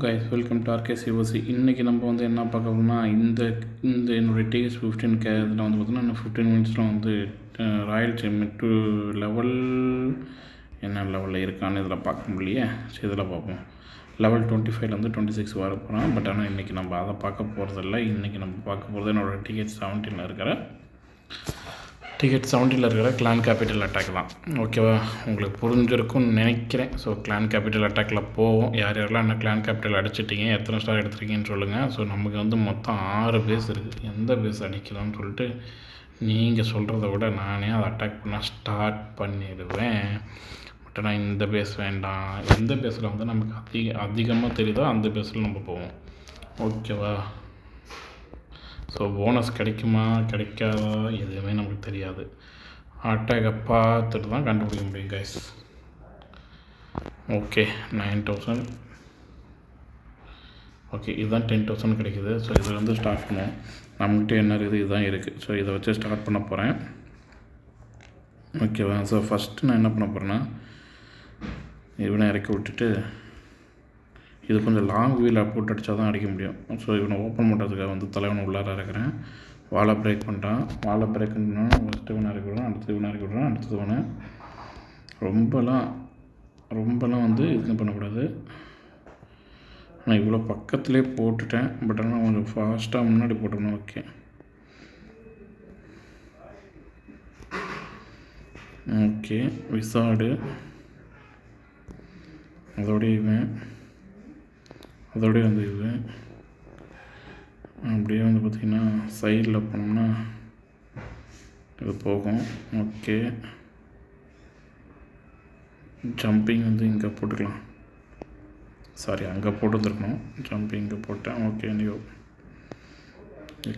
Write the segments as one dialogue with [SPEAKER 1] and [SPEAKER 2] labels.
[SPEAKER 1] Guys, welcome to ஆர்கேசிஓசி. இன்றைக்கி நம்ம வந்து என்ன பார்க்க போகிறோம்னா, இந்த என்னுடைய டிஎஸ் 15K இதில் வந்து பார்த்திங்கன்னா இன்னும் 15 மினிட்ஸில் வந்து ராயல் செம்மிட்டு லெவல் என்ன லெவலில் இருக்கான்னு இதில் பார்க்க முடியலையே. சரி, இதில் பார்ப்போம். லெவல் 25லேருந்து 26 வர போகிறோம். பட் ஆனால் இன்றைக்கி நம்ம அதை பார்க்க போகிறதில்ல. இன்றைக்கி நம்ம பார்க்க போகிறது என்னோடய டிஎஸ் 17 இருக்கிற கிளான் கேபிட்டல் அட்டாக் தான். ஓகேவா, உங்களுக்கு புரிஞ்சிருக்கும்னு நினைக்கிறேன். ஸோ கிளான் கேபிட்டல் அட்டாக்கில் போவோம். யார் யாரெல்லாம் என்ன கிளான் கேபிட்டல் அடிச்சிட்டிங்க, எத்தனை ஸ்டார் எடுத்துருக்கீங்கன்னு சொல்லுங்கள். ஸோ நமக்கு வந்து மொத்தம் 6 பேஸ் இருக்குது. எந்த பேஸ் அடிக்கலாம்னு சொல்லிட்டு நீங்கள் சொல்கிறத விட நானே அதை அட்டாக் பண்ண ஸ்டார்ட் பண்ணிடுவேன். பட் ஆனால் இந்த பேஸ் வேண்டாம். எந்த பேஸில் வந்து நமக்கு அதிகமாக தெரியுதோ அந்த பேஸில் நம்ம போவோம். ஓகேவா, ஸோ போனஸ் கிடைக்குமா கிடைக்காதா எதுவுமே நமக்கு தெரியாது. அட்டாக்கை பார்த்துட்டு தான் கண்டுபிடிக்க முடியும் கைஸ். ஓகே, 9000. ஓகே, இதுதான் 10,000 கிடைக்குது. ஸோ இதில் வந்து ஸ்டார்ட் பண்ணுவோம். நம்மகிட்ட என்ன இருக்குது, இதுதான் இருக்குது. ஸோ இதை வச்சு ஸ்டார்ட் பண்ண போகிறேன். ஓகேவா, ஸோ ஃபஸ்ட்டு நான் என்ன பண்ண போகிறேன்னா, இவனை இறக்கி விட்டுட்டு இது கொஞ்சம் லாங் வீலில் போட்டு அடித்தா தான் அடிக்க முடியும். ஸோ இவனை ஓப்பன் பண்ணுறதுக்காக வந்து தலைவனை உள்ளார இறக்குறேன். வாழை பிரேக் பண்ணிட்டான். வாழை பிரேக் பண்ணால் ஃபஸ்ட்டு இவனை இறக்கி விடுறேன், அடுத்தது இவனை இறக்கி விடுறேன், அடுத்தது இவனை ரொம்பலாம் வந்து இது பண்ணக்கூடாது. நான் இவ்வளோ பக்கத்துலேயே போட்டுட்டேன். பட் ஆனால் கொஞ்சம் ஃபாஸ்ட்டாக முன்னாடி போட்டோம்னா ஓகே. ஓகே, விசாடு அதோடைய வந்து இது அப்படியே வந்து பார்த்திங்கன்னா சைடில் போனோம்னா இது போகும். ஓகே, ஜம்பிங் வந்து இங்கே போட்டுக்கலாம். சாரி, அங்கே போட்டு வந்துருக்கணும். ஜம்பிங் இங்கே போட்டேன். ஓகே, நீ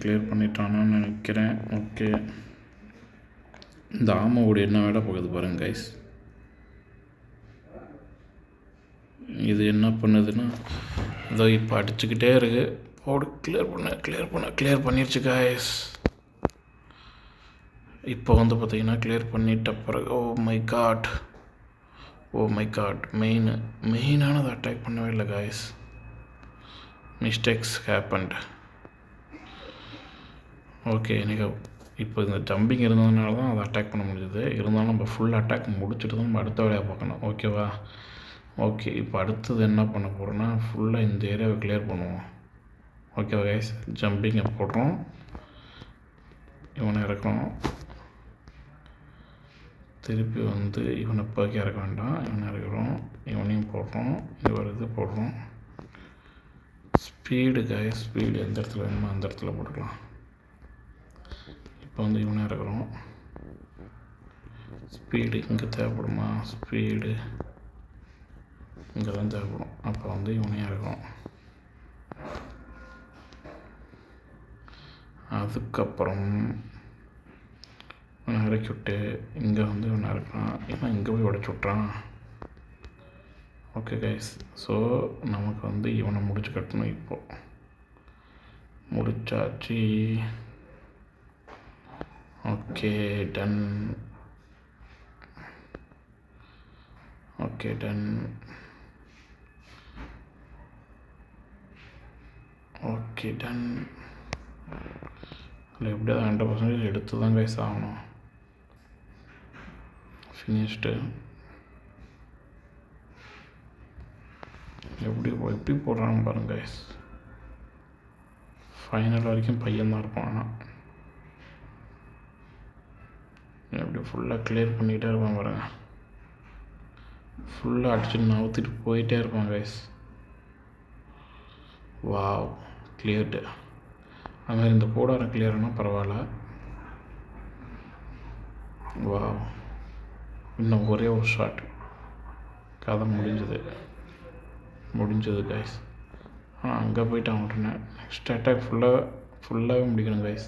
[SPEAKER 1] கிளியர் பண்ணிட்டானான்னு நினைக்கிறேன். ஓகே, இந்த ஆமாவோட என்ன விட போகுது பாருங்க கைஸ். இது என்ன பண்ணுதுன்னா, இதோ இப்போ அடிச்சுக்கிட்டே இருக்குது. போடு, கிளியர் பண்ணிடுச்சு கைஸ். இப்போ வந்து பார்த்திங்கன்னா கிளியர் பண்ணிட்ட பிறகு ஓ மை காட் மெயினானது அட்டாக் பண்ணவே இல்லை கைஸ். Mistakes happened. ஓகே, எனக்கு இப்போ இந்த ஜம்பிங் இருந்ததுனால தான் அதை அட்டாக் பண்ண முடியுது. இருந்தாலும் நம்ம ஃபுல் அட்டாக் முடிச்சுட்டு தான் நம்ம அடுத்த வேலையை பார்க்கணும். ஓகேவா, ஓகே, இப்போ அடுத்தது என்ன பண்ண போகிறோன்னா ஃபுல்லாக இந்த ஏரியாவை கிளியர் பண்ணுவோம். ஓகேவா கைஸ், ஜம்பிங்கை போடுறோம், இவனை இறக்கணும், திருப்பி வந்து இவனை போக்கி இறக்க வேண்டாம், இவனை இறக்குறோம், இவனையும் போடுறோம், இது போடுறோம். ஸ்பீடு கைஸ், ஸ்பீடு எந்த இடத்துல வேணுமோ அந்த இடத்துல போட்டுக்கலாம். இப்போ வந்து இவனை இறக்குறோம். ஸ்பீடு இங்கே தேவைப்படுமா? ஸ்பீடு இங்கே தான் தேவைப்படும். அப்போ வந்து இவனையும் இருக்கும். அதுக்கப்புறம் இவனை இறக்கி விட்டு இங்கே வந்து இவனை இறக்குறான். இவன் இங்கே போய் உடச்சி விட்றான். ஓகே கைஸ், ஸோ நமக்கு வந்து இவனை முடிச்சு கட்டணும். இப்போது முடிச்சாச்சு. Okay done. Okay done. Okay done. அதில் எப்படியாவது 100% எடுத்து தான் கைஸ் ஆகணும். ஃபினிஷ்டு. எப்படி போடுறாங்க பாருங்க கைஸ். ஃபைனல் வரைக்கும் பையன்தான் இருப்பான். ஆனால் எப்படி ஃபுல்லாக கிளியர் பண்ணிக்கிட்டே இருப்பான் பாருங்க. ஃபுல்லாக அடிச்சுட்டு நவுத்திட்டு போயிட்டே இருப்பான் கைஸ். Wow, cleared. அதுமாதிரி இந்த கூடாரம் கிளியர்னா பரவாயில்ல. வாவ், இன்னும் ஒரே ஒரு ஷாட், கதை முடிஞ்சது கைஸ். ஆனால் அங்கே போய்ட்டு அவன்கிட்ட நெக்ஸ்ட் அட்டாக் ஃபுல்லாகவே முடிக்கணும் கைஸ்.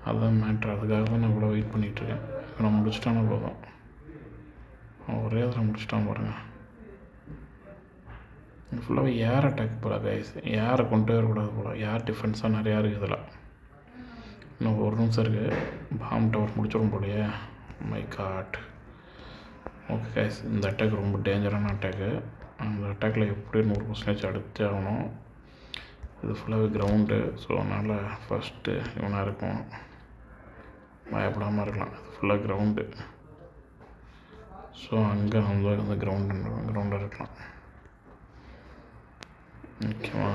[SPEAKER 1] அதுதான் மேட்ரு. அதுக்காக தான் நான் இவ்வளோ வெயிட் பண்ணிகிட்ருக்கேன். இவனை முடிச்சிட்டானா போதும். ஒரே இதில் முடிச்சிட்டான் பாருங்கள். ஃபுல்லாகவே ஏர் அட்டாக் போல கைஸ். ஏரை கொண்டு வரக்கூடாது போல். ஏர் டிஃபென்ஸாக நிறையா இருக்குது இதில். இன்னும் ஒரு நிமிஷம் இருக்குது. பாம் டவர் முடிச்சிடும் போலையே. My god. ஓகே கைஸ், இந்த அட்டாக் ரொம்ப டேஞ்சரான அட்டாக்கு. அந்த அட்டாக்கில் எப்படியும் 100% அடுத்தே ஆகணும். இது ஃபுல்லாகவே கிரவுண்டு. ஸோ அதனால் ஃபஸ்ட்டு இவனாக இருக்கும், பயப்படாமல் இருக்கலாம். இது ஃபுல்லாக கிரவுண்டு. ஸோ அங்கே அந்த கிரவுண்டில் இருக்கலாம். ஓகேவா?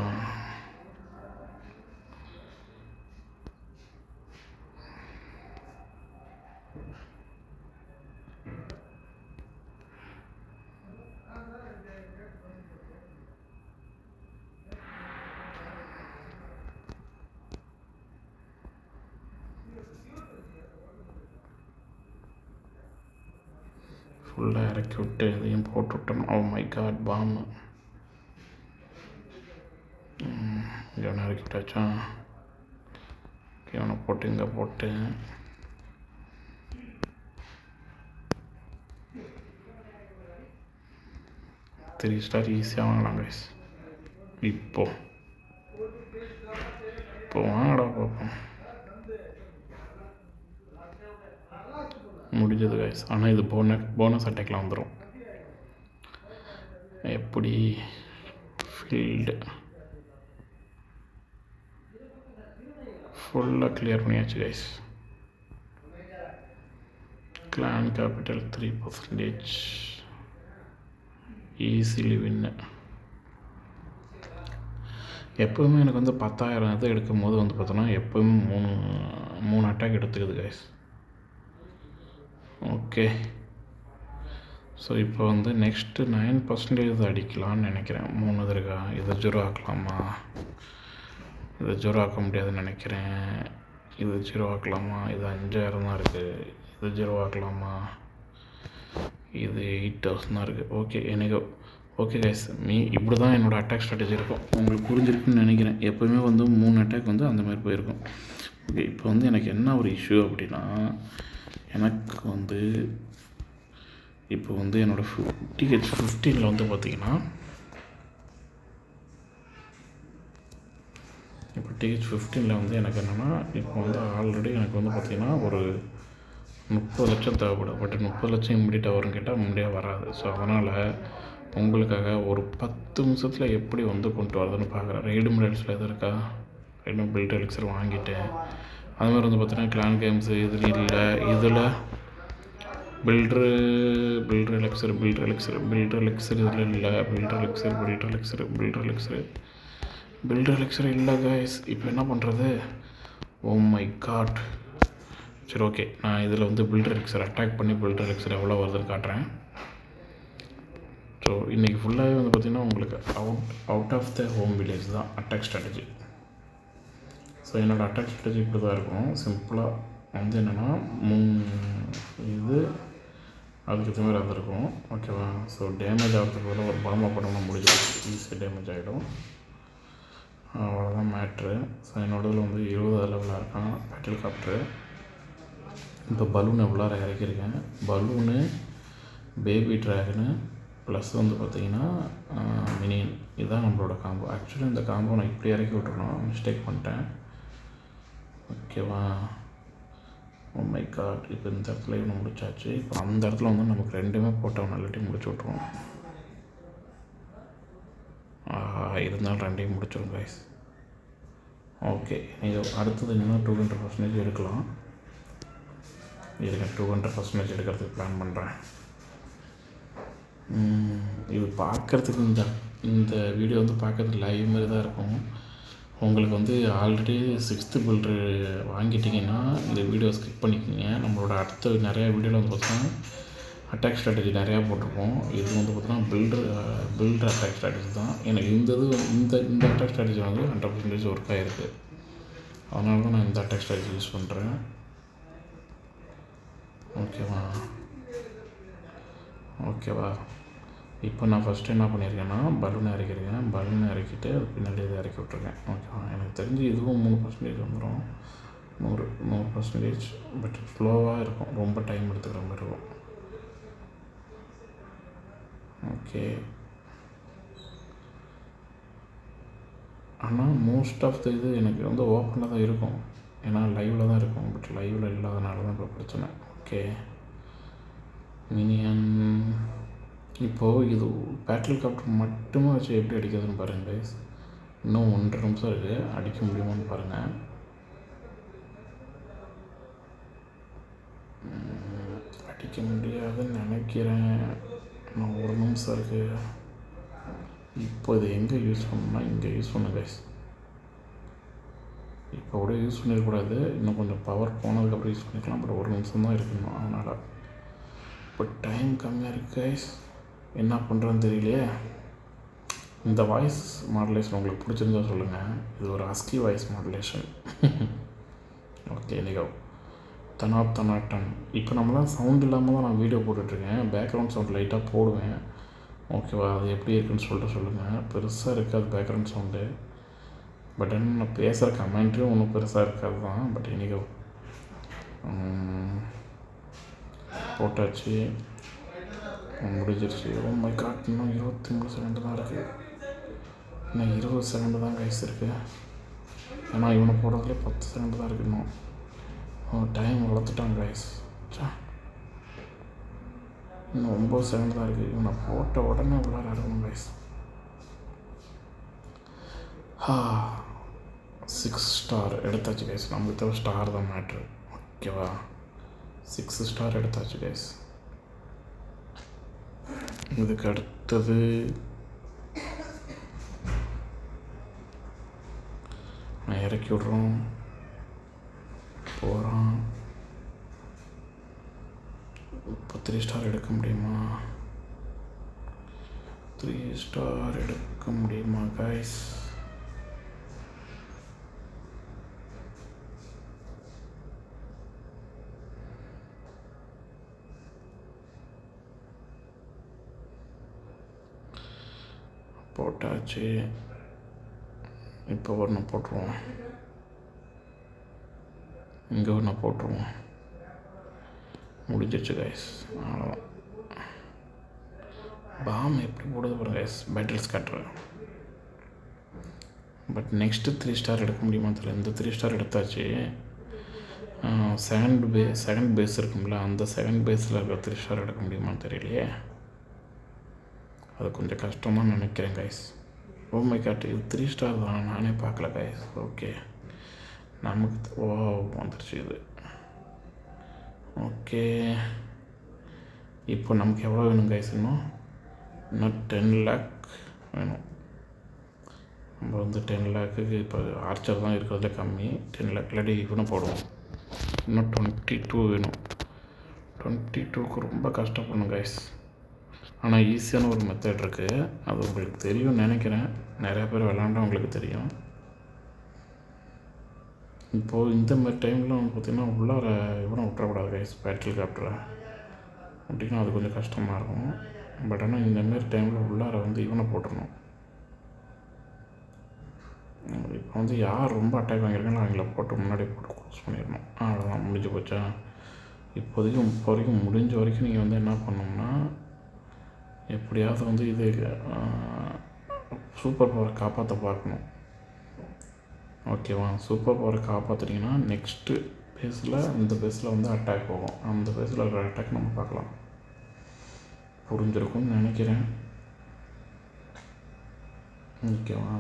[SPEAKER 1] ஃபுல்லாக இறக்கி விட்டு இதையும் போட்டு விட்டோம். ஓ மை காட், பாம்பு இவனை இறக்கி விட்டாச்சா? இவனை போட்டு இங்கே போட்டு 3 ஸ்டார் ஈஸியாக வாங்கலாம் கைஸ். இப்போ வாங்கடா பார்ப்போம். முடிஞ்சது கைஸ். ஆனால் இது போனஸ் அட்டாக்லாம் வந்துடும். எப்படி ஃபீல்டு ஃபுல்லாக கிளியர் பண்ணியாச்சு கைஸ். கிளான் கேபிட்டல் 3% ஈஸிலி வின்னு. எப்போவுமே எனக்கு வந்து 10,000 இது எடுக்கும் போது வந்து பார்த்தோன்னா எப்போவுமே 3 அட்டாக் எடுத்துக்குது கைஸ். ஓகே, ஸோ இப்போ வந்து நெக்ஸ்ட்டு 9% அடிக்கலான்னு நினைக்கிறேன். 3 இது இருக்கா? இதை 0 ஆக்கலாமா? இதை 0 ஆக்க முடியாதுன்னு நினைக்கிறேன். இது 0 ஆக்கலாமா? இது 5,000 தான் இருக்குது. இது 0 ஆக்கலாமா? இது 8,000 தான் இருக்குது. ஓகே கைஸ், இப்படி தான் என்னோடய அட்டாக் ஸ்ட்ராட்டஜி இருக்கும். உங்களுக்கு புரிஞ்சிருக்குன்னு நினைக்கிறேன். எப்போவுமே வந்து 3 அட்டாக் வந்து அந்த மாதிரி போயிருக்கும். ஓகே, இப்போ வந்து எனக்கு என்ன ஒரு இஷ்யூ அப்படின்னா, எனக்கு வந்து இப்போ வந்து என்னோடய TH 15 வந்து பார்த்திங்கன்னா, இப்போ TH 15 வந்து எனக்கு என்னென்னா, இப்போ வந்து ஆல்ரெடி எனக்கு வந்து பார்த்திங்கன்னா ஒரு 30 லட்சம் தேவைப்படும். பட் 30 லட்சம் இம்மிடியட்டாக வரும்னு கேட்டால் முடியாது, வராது. ஸோ அதனால் உங்களுக்காக ஒரு 10 நிமிஷத்தில் எப்படி வந்து கொண்டு வரதுன்னு பார்க்குறேன். ரெய்டு மெடல்ஸில் எது இருக்கா? ரெய்டு பில்ட் எலிக்சர் வாங்கிட்டேன். அதுமாதிரி வந்து பார்த்திங்கன்னா கிளான் கேம்ஸு இதில் இல்லை. இதில் பில்ட்ரு எலெக்சர் இதில் இல்லை. பில்டர் எலெக்சர் இல்லை கைஸ். இப்போ என்ன பண்ணுறது? Oh my God. சரி, ஓகே, நான் இதில் வந்து பில்டர் எலெக்சர் அட்டாக் பண்ணி பில்டர் எலெக்சர் எவ்வளோ வருதுன்னு காட்டுறேன். ஸோ இன்றைக்கி ஃபுல்லாகவே வந்து பார்த்திங்கன்னா உங்களுக்கு out of the home village தான் அட்டாக் ஸ்ட்ராட்டஜி. ஸோ என்னோடய அட்டாக் ஸ்ட்ராட்டஜி இப்படி தான் இருக்கும். சிம்பிளாக வந்து என்னென்னா 3 இது அதுக்கு தகுந்த மாதிரி அது இருக்கும். ஓகேவா? ஸோ டேமேஜ் ஆகிறதுக்கு பதில் ஒரு பாம்பா பண்ணணும், முடிஞ்சிடும். ஈஸியாக டேமேஜ் ஆகிடும். அவ்வளோதான் மேட்ரு. ஸோ என்னோடதில் வந்து 20 லெவலாக இருக்கான் பேட்டில் காப்டரு. இப்போ பலூன் எவ்வளோ இறக்கியிருக்கேன். பலூனு, பேபி ட்ராகனு ப்ளஸ் வந்து பார்த்திங்கன்னா மினியன். இதுதான் நம்மளோட காம்போ. ஆக்சுவலி இந்த காம்போ நான் இப்படி இறக்கி விட்டுருணும், மிஸ்டேக் பண்ணிட்டேன். ஓகேவா? Oh my God. இப்போ இந்த இடத்துல இவனை முடிச்சாச்சு. இப்போ அந்த இடத்துல வந்து நமக்கு 2மே போட்டவன் நல்லாட்டி முடிச்சு விட்ருவோம். இருந்தாலும் 2ஐயும் முடிச்சிடும் கைஸ். ஓகே, நீங்கள் அடுத்தது இன்னும் 200% எடுக்கலாம். இதுக்கு 200% எடுக்கிறதுக்கு பிளான் பண்ணுறேன். இது பார்க்குறதுக்கு இந்த வீடியோ வந்து பார்க்குறதுக்கு லைவ் மாதிரி தான் இருக்கும். உங்களுக்கு வந்து ஆல்ரெடி 6th பில்ட்ரு வாங்கிட்டிங்கன்னா இந்த வீடியோ ஸ்கிப் பண்ணிக்கோங்க. நம்மளோட அடுத்த நிறையா வீடியோவில் வந்து பார்த்தோன்னா அட்டாக் ஸ்ட்ராட்டஜி நிறையா போட்டிருப்போம். இது வந்து பார்த்தோன்னா பில்டர் அட்டாக் ஸ்ட்ராட்டஜி தான். எனக்கு இந்த அட்டாக் ஸ்ட்ராட்டஜி வந்து 100% ஒர்க் ஆகிருக்கு. அதனால தான் நான் இந்த அட்டாக் ஸ்ட்ராட்டஜி யூஸ் பண்ணுறேன். ஓகேவா? இப்போ நான் ஃபஸ்ட்டு என்ன பண்ணியிருக்கேன்னா பலூனை இறக்கிருக்கேன். பலூனை இறக்கிட்டு அது பின்னாடி இதை இறக்கி விட்ருக்கேன். ஓகேவா? எனக்கு தெரிஞ்சு இதுவும் 3% வந்துடும். 100%. பட் ஸ்லோவாக இருக்கும், ரொம்ப டைம் எடுத்துக்கிற மாதிரி இருக்கும். ஓகே, ஆனால் மோஸ்ட் ஆஃப் த இது எனக்கு வந்து ஓப்பனில் தான் இருக்கும். ஏன்னா லைவில் தான் இருக்கும். பட் லைவில் இல்லாதனால தான் இப்போ பிரச்சனை. ஓகே, மினியன் இப்போது இது பேட்டில் காப்டர் மட்டுமே வச்சு எப்படி அடிக்கிறதுன்னு பாருங்கள் கைஸ். இன்னும் 1.5 நிமிஷம் இருக்குது, அடிக்க முடியுமான்னு பாருங்கள். அடிக்க முடியாதுன்னு நினைக்கிறேன். இன்னும் 1 நிமிஷம் இருக்குது. இப்போ இது எங்கே யூஸ் பண்ணணும்னா இங்கே யூஸ் பண்ணு கைஸ். இப்போ கூட யூஸ் பண்ணிடக்கூடாது, இன்னும் கொஞ்சம் பவர் போனதுக்கப்புறம் யூஸ் பண்ணிக்கலாம். பட் 1 நிமிஷம் தான் இருக்கணும், அதனால். இப்போ டைம் கம்மியாக இருக்குது கைஸ், என்ன பண்ணுறதுன்னு தெரியலையே. இந்த வாய்ஸ் மாடுலேஷன் உங்களுக்கு பிடிச்சிருந்தா சொல்லுங்கள். இது ஒரு அஸ்கி வாய்ஸ் மாடுலேஷன். ஓகே, நீங்கள் தனாட்டன். இப்போ நம்மளாம் சவுண்ட் இல்லாமல் தான் நான் வீடியோ போட்டுட்ருக்கேன். பேக்ரவுண்ட் சவுண்ட் லைட்டாக போடுவேன், ஓகேவா? அது எப்படி இருக்குன்னு சொல்லிட்டு சொல்லுங்கள். பெருசாக இருக்காது பேக்ரவுண்ட் சவுண்டு, பட் என்ன நான் பேசுகிற கமெண்ட்ரியும் ஒன்றும் பெருசாக இருக்காது தான். பட் இன்றைக்கி போட்டாச்சு, முடிஞ்சிருச்சு. ஓ மை காட், இன்னும் 23 செகண்ட் தான் இருக்குது. இன்னும் 20 செகண்டு தான் கைஸ் இருக்குது. ஏன்னா இவனை போடுறதுலேயே 10 செகண்ட் தான் இருக்குது. இன்னும் டைம் வளர்த்துட்டான் கைஸ். இன்னும் 9 செகண்ட் தான் இருக்குது. இவனை போட்ட உடனே உள்ளார இருக்கணும் கைஸ். 6 ஸ்டார் எடுத்தாச்சு கைஸ். நமக்கு தேவை ஸ்டார் தான் மேட்ரு, ஓகேவா? 6 ஸ்டார் எடுத்தாச்சு கைஸ். இதுக்கு அடுத்தது நான் இறக்கி விட்றோம், போகிறான். இப்போ 3 ஸ்டார் எடுக்க முடியுமா? 3 ஸ்டார் எடுக்க முடியுமா கைஸ்? போட்டாச்சு. இப்போ ஒன்று போட்டுருவோம், இங்கே ஒன்று போட்டுருவோம். முடிஞ்சிருச்சு கைஸ், அவ்வளோதான். பாம் எப்படி போடுது பாருங்க கைஸ், பேட்டில்ஸ் காட்டுறேன். பட் நெக்ஸ்ட்டு 3 ஸ்டார் எடுக்க முடியுமா தெரியல. இந்த 3 ஸ்டார் எடுத்தாச்சு. செகண்ட் பேஸ் இருக்கும்ல, அந்த செகண்ட் பேஸில் இருக்கிற 3 ஸ்டார் எடுக்க முடியுமான்னு தெரியலையே. அது கொஞ்சம் கஷ்டமாக நினைக்கிறேன் கைஸ். ஓ மை காட், இது 3 ஸ்டார் தான், நானே பார்க்கல கைஸ். ஓகே, நமக்கு வந்துருச்சு இது. ஓகே, இப்போ நமக்கு எவ்வளோ வேணும் கைஸ்? இன்னும் 10 லேக் வேணும். நம்ம வந்து 10 லேக்குக்கு இப்போ ஆர்ச்சர் தான் இருக்கிறதுல கம்மி. 10 லேக் இல்லாட்டி இவனும் போடுவோம். இன்னும் 22 வேணும். 22க்கு ரொம்ப கஷ்டப்படணும் கைஸ். ஆனால் ஈஸியான ஒரு மெத்தட் இருக்குது, அது உங்களுக்கு தெரியும்னு நினைக்கிறேன். நிறையா பேர் விளாண்டா உங்களுக்கு தெரியும். இப்போது இந்த மாதிரி டைமில் பார்த்திங்கன்னா உள்ளார இவனை விட்டுறக்கூடாது கைஸ். பேட்டில் காப்டரை அப்படின்னா அது கொஞ்சம் கஷ்டமாக இருக்கும். பட் ஆனால் இந்தமாரி டைமில் உள்ளார வந்து இவனை போட்டுடணும். இப்போ வந்து யார் ரொம்ப அட்டாக் வாங்கியிருக்காங்களோ அவங்கள போட்டு முன்னாடி போட்டு க்ளோஸ் பண்ணிடணும். அவ்வளோதான், முடிஞ்சு போச்சா? இப்போ வரைக்கும் முடிஞ்ச வரைக்கும் நீங்கள் வந்து என்ன பண்ணணும்னா, எப்படியாவது வந்து இது சூப்பர் பவரை காப்பாற்ற பார்க்கணும், ஓகேவா? சூப்பர் பவரை காப்பாற்றிட்டிங்கன்னா நெக்ஸ்ட்டு பேஸில், இந்த பேஸில் வந்து அட்டாக் போகும். அந்த பேஸில் இருக்கிற அட்டாக் நம்ம பார்க்கலாம். புரிஞ்சிருக்கும்னு நினைக்கிறேன், ஓகேவா?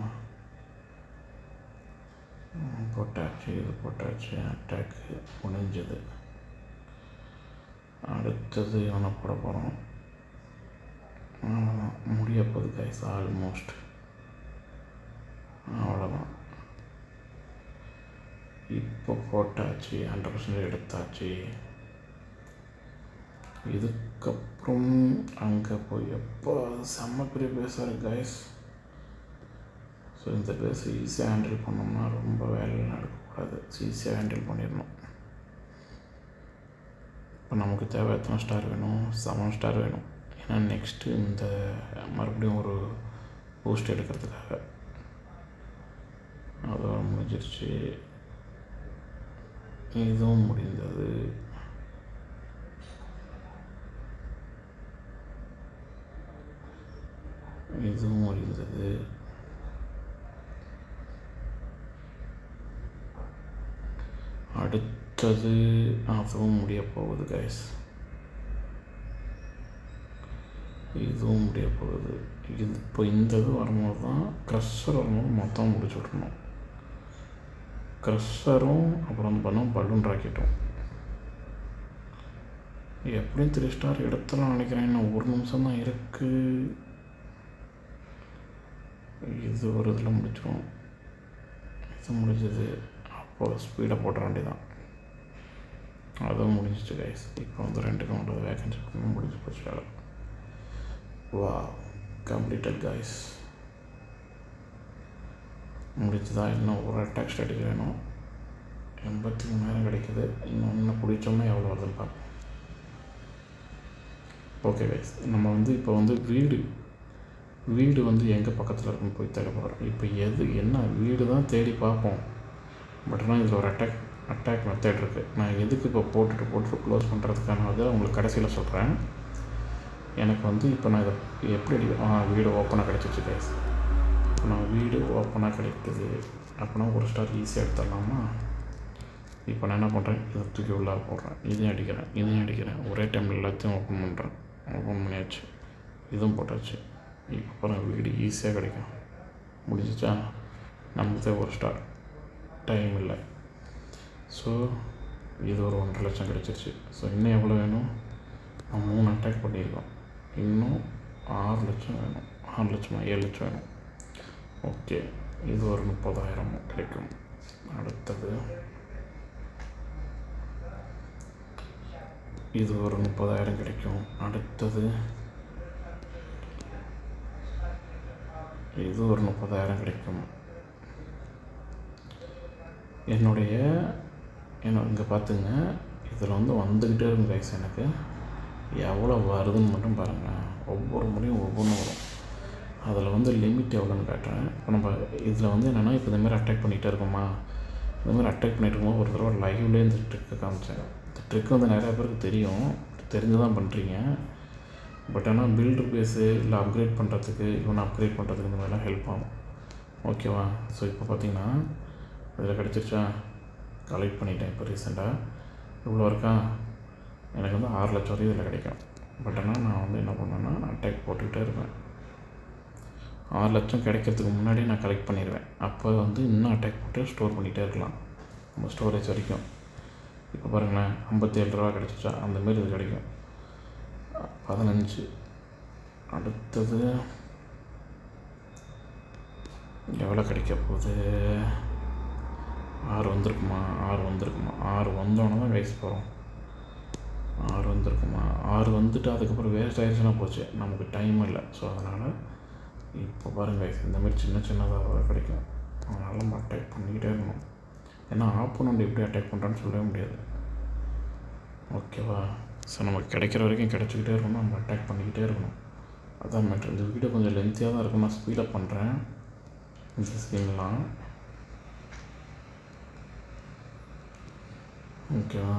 [SPEAKER 1] போட்டாச்சு, இது போட்டாச்சு, அட்டாக்கு முடிஞ்சது. அடுத்தது இவனை போட போகிறோம். அவ்வளோதான், முடிய போகுது கைஸ், ஆல்மோஸ்ட் அவ்வளோதான். இப்போ போட்டாச்சு, 100% எடுத்தாச்சு. இதுக்கப்புறம் அங்கே போய் எப்போ செம்ம பெரிய பேஸாக இருக்குது கைஸ். ஸோ இந்த பேஸை ஈஸியாக ஹேண்டில் பண்ணோம்னா ரொம்ப வேலையில் நடக்கக்கூடாது, ஈஸியாக ஹேண்டில் பண்ணிடணும். இப்போ நமக்கு தேவை எத்தனை ஸ்டார் வேணும்? 7 ஸ்டார் வேணும். ஏன்னா நெக்ஸ்ட்டு இந்த மறுபடியும் ஒரு பூஸ்ட் எடுக்கிறதுக்காக. அதோட முடிஞ்சிருச்சு, இதுவும் முடிந்தது. இதுவும் முடிந்தது. அடுத்தது அதுவும் முடிய போகுது கைஸ். இதுவும் முடிய போகுது. இது இப்போ இந்த இது வரும்போது தான் க்ரஷர் வரும்போது மொத்தம் முடிச்சு விட்றணும். க்ரஷரும் அப்புறம் வந்து பண்ணோம் பலூன் ராக்கெட்டும். எப்படியும் 3 ஸ்டார் எடுத்துலாம் நினைக்கிறேன். இன்னும் 1 நிமிஷம் தான் இருக்குது. இது ஒரு இதில் முடிச்சிடும். இது முடிஞ்சது. அப்போது ஸ்பீடை போட்ட வேண்டியதான். அதுவும் முடிஞ்சிச்சு கைஸ். இப்போ வந்து 2 கவுண்ட் வேகன்சி முடிஞ்சு போச்சு வேலை. வா கம்ப்ளீட்டட் கைஸ். முடிச்சுதா. இன்னும் ஒரு அட்டாக் ஸ்ட்ராட்டஜி வேணும். 83,000 கிடைக்குது. இன்னும் பிடிச்சோம்னா எவ்வளோ வருதுன்னு பார்ப்போம். ஓகே கைஸ், நம்ம வந்து இப்போ வந்து வீடு வந்து எங்கே பக்கத்தில் இருக்குன்னு போய் தேட போகிறோம். இப்போ என்ன வீடு தான் தேடி பார்ப்போம். பட் ஆனால் இதில் ஒரு அட்டாக் மெத்தட் இருக்குது. நான் எதுக்கு இப்போ போட்டுட்டு க்ளோஸ் பண்ணுறதுக்கான அதை உங்களுக்கு கடைசியில் சொல்கிறேன். எனக்கு வந்து இப்போ நான் இதை எப்படி வீடு ஓப்பனாக கிடச்சிச்சு கைஸ். இப்போ நான் வீடு ஓப்பனாக கிடைக்குது அப்படின்னா 1 ஸ்டார் ஈஸியாக எடுத்துடலாமா? இப்போ நான் என்ன பண்ணுறேன், இதை தூக்கி உள்ளே போடுறேன். இதையும் அடிக்கிறேன். ஒரே டைமில் எல்லாத்தையும் ஓப்பன் பண்ணியாச்சு. இதுவும் போட்டாச்சு. இப்போ அப்புறம் வீடு ஈஸியாக கிடைக்கும். முடிஞ்சிச்சா? நமக்கு 1 ஸ்டார். டைம் இல்லை. ஸோ இது ஒரு 1.5 லட்சம் கிடச்சிருச்சு. ஸோ இன்னும் எவ்வளோ வேணும்? 3 அட்டாக் பண்ணியிருக்கோம். இன்னும் 6 லட்சம் வேணும். 6 லட்சமா 7 லட்சம் வேணும். ஓகே, இது ஒரு 30,000 கிடைக்கும். அடுத்தது இது ஒரு 30,000 கிடைக்கும். அடுத்தது இது ஒரு 30,000 கிடைக்கும். இங்கே பார்த்துங்க, இதில் வந்து வந்துக்கிட்டே இருக்கும் கைஸ். எனக்கு எவ்வளோ வருதுன்னு மட்டும் பாருங்கள். ஒவ்வொரு முறையும் ஒவ்வொன்றும் வரும். அதில் வந்து லிமிட் எவ்வளோன்னு காட்டுறேன். இப்போ நம்ம இதில் வந்து என்னென்னா, இப்போ இந்தமாதிரி அட்டாக் பண்ணிகிட்டே இருக்கோமா, இந்தமாதிரி அட்டாக் பண்ணிகிட்டு இருக்கும்போது ஒரு தடவை லைவ்லேயே இந்த ட்ரிக்கை காமிச்சேன். இந்த ட்ரிக் வந்து நிறையா பேருக்கு தெரிஞ்சு தான் பண்ணுறீங்க. பட் ஆனால் பில்டர் பேஸு இல்லை அப்கிரேட் பண்ணுறதுக்கு, அப்கிரேட் பண்ணுறதுக்கு இந்த மாதிரிலாம் ஹெல்ப் ஆகும். ஓகேவா? ஸோ இப்போ பார்த்திங்கன்னா இதில் கிடச்சிருச்சா? கலெக்ட் பண்ணிட்டேன். இப்போ ரீசெண்டாக இவ்வளோ இருக்கா? எனக்கு வந்து 6 லட்சம் வரையும் இதில் கிடைக்கும். பட் ஆனால் நான் வந்து என்ன பண்ணேன்னா, அட்டாக் போட்டுக்கிட்டே இருப்பேன். 6 லட்சம் கிடைக்கிறதுக்கு முன்னாடியே நான் கலெக்ட் பண்ணிடுவேன். அப்போ வந்து இன்னும் அட்டாக் போட்டு ஸ்டோர் பண்ணிகிட்டே இருக்கலாம், நம்ம ஸ்டோரேஜ் வரைக்கும். இப்போ பாருங்களேன், 57 ரூபா கிடச்சிச்சா? அந்தமாரி இது கிடைக்கும். 15. அடுத்தது எவ்வளோ கிடைக்க போகுது? 6 வந்திருக்குமா? 6 வந்தோன்னே தான் கைஸ் போகிறோம். 6 வந்திருக்குமா? 6 வந்துட்டு அதுக்கப்புறம் வேஸ்ட் ஆகிடுச்சுன்னா போச்சு, நமக்கு டைம் இல்லை. ஸோ அதனால் இப்போ பாருங்கள் கைஸ், இந்தமாரி சின்னதாக கிடைக்கும். அதனால் நம்ம அட்டாக் பண்ணிக்கிட்டே இருக்கணும். ஏன்னா ஆப்போனண்ட் எப்படி அட்டாக் பண்ணுறான்னு சொல்லவே முடியாது. ஓகேவா? ஸோ நமக்கு கிடைக்கிற வரைக்கும் கிடச்சிக்கிட்டே இருக்கணும், நம்ம அட்டாக் பண்ணிக்கிட்டே இருக்கணும். அதான் மேட்ரு. இந்த வீடியோ கொஞ்சம் லென்த்தியாக தான் இருக்கும். நான் ஸ்பீடப் பண்ணுறேன் இந்த ஸ்கீம்லாம். ஓகேவா?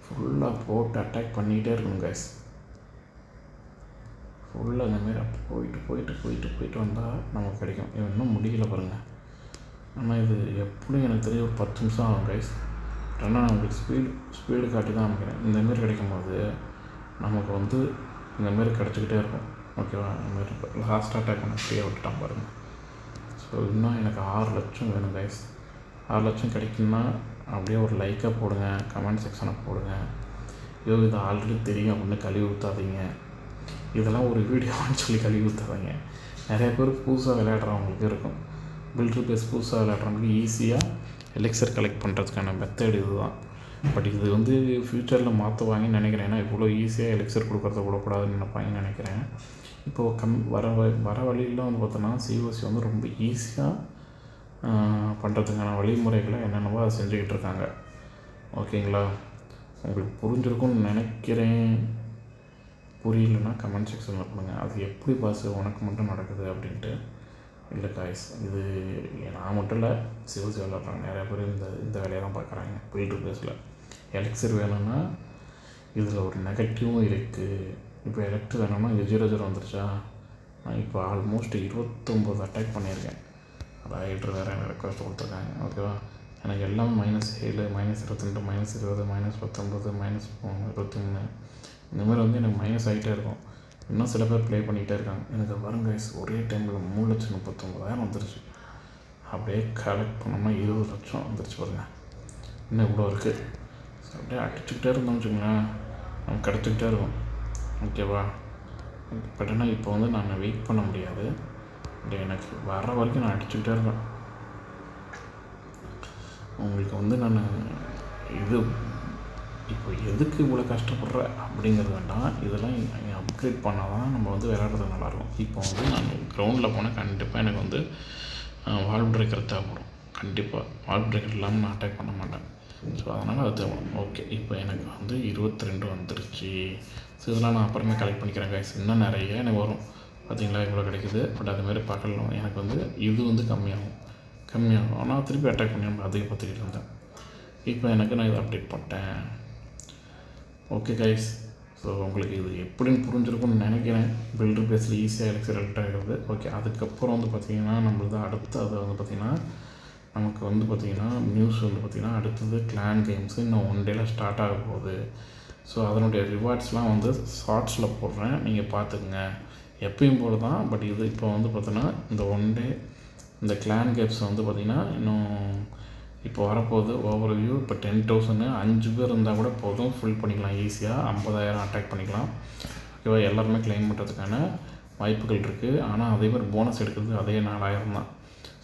[SPEAKER 1] ஃபுல்லாக போட்டு அட்டாக் பண்ணிக்கிட்டே இருக்கணும் கைஸ். ஃபுல்லாக இந்தமாரி போயிட்டு வந்தால் நமக்கு கிடைக்கும். இன்னும் முடியல பாருங்கள். ஆனால் இது எப்படியும் எனக்கு தெரிஞ்ச ஒரு 10 நிமிஷம் ஆகும் கைஸ். ஏன்னா நான் உங்களுக்கு ஸ்பீடு காட்டி தான் அமைக்கிறேன். இந்தமாரி கிடைக்கும்போது நமக்கு வந்து இந்தமாரி கிடச்சிக்கிட்டே இருக்கும். ஓகேவா? இந்தமாரி லாஸ்ட் அட்டாக் பண்ண ஃப்ரீயாக விட்டுட்டான் பாருங்கள். ஸோ இன்னும் எனக்கு 6 லட்சம் வேணும் கைஸ். 6 லட்சம் கிடைக்குன்னா அப்படியே ஒரு லைக்காக போடுங்க, கமெண்ட் செக்ஷனை போடுங்க. இது ஆல்ரெடி தெரியும் அப்படின்னு கழுவி ஊற்றாதீங்க. இதெல்லாம் ஒரு வீடியோன்னு சொல்லி கழுவி ஊற்றாதீங்க. நிறைய பேர் புதுசாக விளையாடுறவங்களுக்கு இருக்கும். பில்டர் பேஸ் புதுசாக விளையாடுறவங்களுக்கு ஈஸியாக எலெக்சர் கலெக்ட் பண்ணுறதுக்கான மெத்தட் இது தான். பட் இது வந்து ஃப்யூச்சரில் மாற்றுவாங்கன்னு நினைக்கிறேன். ஏன்னா இவ்வளோ ஈஸியாக எலெக்சர் கொடுக்குறத விடக்கூடாதுன்னு நினைப்பாங்கன்னு நினைக்கிறேன். இப்போது வர வழியில் வந்து பார்த்தோன்னா சிஓசி வந்து ரொம்ப ஈஸியாக பண்ணுறதுக்கான வழிமுறைகளை என்னென்னவோ அதை செஞ்சுக்கிட்டு இருக்காங்க. ஓகேங்களா? உங்களுக்கு புரிஞ்சிருக்கும்னு நினைக்கிறேன். புரியலன்னா கமெண்ட் செக்ஷனில் பண்ணுங்கள். அது எப்படி பாஸ் உனக்கு மட்டும் நடக்குது அப்படின்ட்டு. இல்லை காய்ஸ், இது நான் மட்டும் இல்லை, சிஓசி விளையாடுறாங்க நிறையா பேர் இந்த வேலையை தான் பார்க்குறாங்க. பில்டர் பேஸில் எலெக்சர் வேணும்னா இதில் ஒரு நெகட்டிவும் இருக்குது. இப்போ எலெக்ட்ரு வேணும்னா இது 0 வந்துருச்சா? நான் இப்போ ஆல்மோஸ்ட் 29 அட்டாக் பண்ணியிருக்கேன். ரைட்ரு வேறு எனக்கு ரெக்வஸ்ட் கொடுத்துருக்காங்க. ஓகேவா? எனக்கு எல்லாம் -7, -22, -20, -19, -19, -23 இந்தமாதிரி வந்து எனக்கு மைனஸ் ஆகிட்டே இருக்கும். இன்னும் சில பேர் ப்ளே பண்ணிக்கிட்டே இருக்காங்க. எனக்கு பாருங்க கைஸ், ஒரே டைமில் 3,39,000 வந்துருச்சு. அப்படியே கலெக்ட் பண்ணோம்னா 20 லட்சம் வந்துருச்சு பாருங்கள். இன்னும் இவ்வளோ இருக்குது. ஸோ அப்படியே அடிச்சுக்கிட்டே இருந்தோம்னு வச்சுங்களேன், நமக்கு கிடச்சிக்கிட்டே இருக்கும். ஓகேவா? பட் ஆனால் இப்போ வந்து நான் வெயிட் பண்ண முடியாது. எனக்கு வர வரைக்கும் நான் அடிச்சுக்கிட்டே இருப்பேன். உங்களுக்கு வந்து நான் இது இப்போ எதுக்கு இவ்வளோ கஷ்டப்படுற அப்படிங்கிறது வேண்டாம். இதெல்லாம் அப்கிரேட் பண்ணால் தான் நம்ம வந்து விளையாடுறது நல்லாயிருக்கும். இப்போ வந்து நான் கிரவுண்டில் போனால் கண்டிப்பாக எனக்கு வந்து வால் பிரேக்கர் தேவைப்படும். கண்டிப்பாக வால் பிரேக்கர் இல்லாமல் நான் அட்டாக் பண்ண மாட்டேன். ஸோ அதனால் அது தேவைப்படும். ஓகே, இப்போ எனக்கு வந்து 22 வந்துருச்சு. ஸோ இதெல்லாம் நான் அப்புறமே கலெக்ட் பண்ணிக்கிறேன் கைஸ். இன்னும் நிறைய எனக்கு வரும். பார்த்திங்களா இவ்வளோ கிடைக்குது. பட் அதுமாரி பார்க்கலாம் எனக்கு வந்து இது வந்து கம்மியாகும். ஆனால் திருப்பி அட்டாக் பண்ணி நம்ம அதிகப்படுத்திக்கிட்டு இருந்தேன். இப்போ எனக்கு நான் இதை அப்டேட் பண்ணிட்டேன். ஓகே கைஸ், ஸோ உங்களுக்கு இது எப்படின்னு புரிஞ்சிருக்கும்னு நினைக்கிறேன். பில்டர் பேஸில் ஈஸியாக எலெக்ட் ஆகிடுது. ஓகே, அதுக்கப்புறம் வந்து பார்த்திங்கன்னா நம்மளது அடுத்து அது வந்து பார்த்திங்கன்னா நமக்கு வந்து பார்த்திங்கன்னா நியூஸ் வந்து பார்த்திங்கன்னா அடுத்தது கிளான் கேம்ஸு இன்னும் 1 டேயில் ஸ்டார்ட் ஆக போகுது. ஸோ அதனுடைய ரிவார்ட்ஸ்லாம் வந்து ஷார்ட்ஸில் போடுறேன், நீங்கள் பார்த்துக்குங்க. எப்பயும் போல தான். பட் இது இப்போ வந்து பார்த்தோன்னா இந்த 1 டே இந்த கிளான் கேம்ஸ் வந்து பார்த்திங்கன்னா இன்னும் இப்போ வரப்போகுது. ஓவர்வியூ இப்போ 10,000 5 பேர் இருந்தால் கூட போதும், ஃபுல் பண்ணிக்கலாம் ஈஸியாக. 50,000 அட்டாக் பண்ணிக்கலாம். ஓகேவா? எல்லாருமே கிளைம் பண்ணுறதுக்கான வாய்ப்புகள் இருக்குது. ஆனால் அதே மாதிரி போனஸ் எடுக்கிறது அதே 4,000 தான்.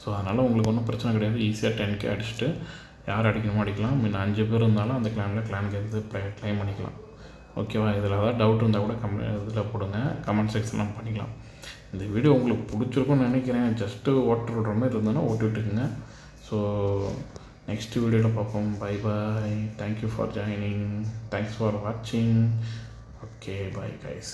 [SPEAKER 1] ஸோ அதனால் உங்களுக்கு ஒன்றும் பிரச்சனை கிடையாது. ஈஸியாக 10K அடிச்சுட்டு யார் அடிக்கணுமோ அடிக்கலாம். முன்ன 5 பேர் இருந்தாலும் அந்த கிளான் கேம்ஸு கிளைம் பண்ணிக்கலாம். ஓகேவா? இதில் ஏதாவது டவுட் இருந்தால் கூட இதில் போடுங்க, கமெண்ட் செக்ஷன்லாம் பண்ணிக்கலாம். இந்த வீடியோ உங்களுக்கு பிடிச்சிருக்கும்னு நினைக்கிறேன். ஜஸ்ட்டு ஓட்டு விடுற மாதிரி இருந்ததுன்னா ஓட்டி விட்டுக்குங்க. ஸோ நெக்ஸ்ட் வீடியோவில் பார்ப்போம். Bye bye. Thank you for joining. Thanks for வாட்சிங். Okay, bye guys.